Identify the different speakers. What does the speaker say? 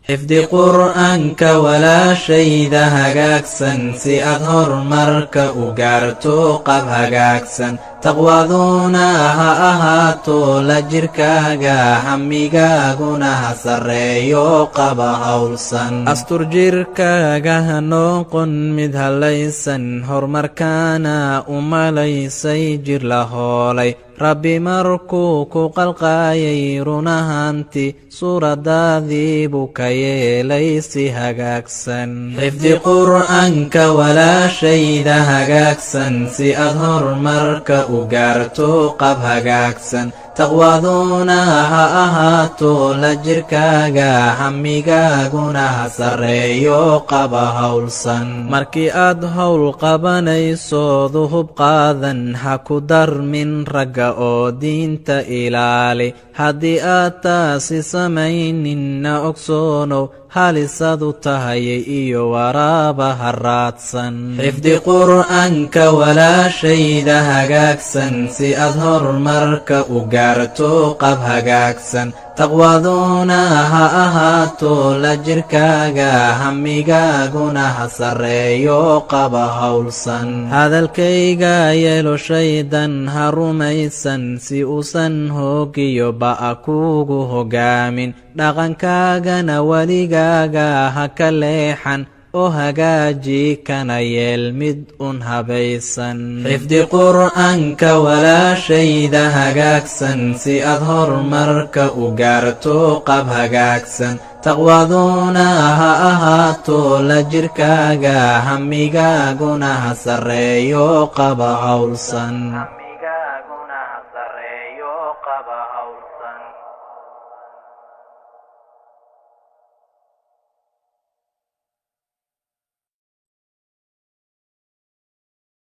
Speaker 1: xifdi qur'aanka walaashayda hagaagsan si aad horumarka u gaarto qab hagaagsan taqwaduna ha ahaato la jirkaaga hamigaaguna ha sarreeyo qaba hawlsan astur jirkaaga ha noqon mid halaysan horumarkaana u malaysay jir la hoolay rabbi markuu ku qalqaayay runahanti suuradaadii buu ka yeelay si hagaagsan xifdi qur'aanka walaashayda hagaagsan si aad horumarka u gaarto qab hagaagsan taqwaduna ha ahaato la jirkaaga hamigaaguna ha sarreeyo qaba hawlsan markii aad howl qabanayso duhub qaadan ha ku darmin ragga oo diinta ilaali haddii aad taasi samayninna ogsoonow halisadu tahay iyo waraaba ha raadsan xifdi qur'aanka walaashayda hagaagsan si aad horumarka u gaarto qab hagaagsan taqwaduna ha ahaato la jirkaaga hamigaaguna ha sarreeyo qaba hawlsan hadalkayga yeelo shaydan ha rumaysan si uusan hoogiyo ba'a kuugu hogaamin dhaqankaagana weligaaga ha ka leexan oo hagaaji kana yeel mid un habaysan xifdi qur'aanka walaashayda hagaagsan si aad horumarka u gaarto qab hagaagsan taqwaduna ha ahaato la jirkaaga hamigaaguna ha sarreeyo qaba hawlsan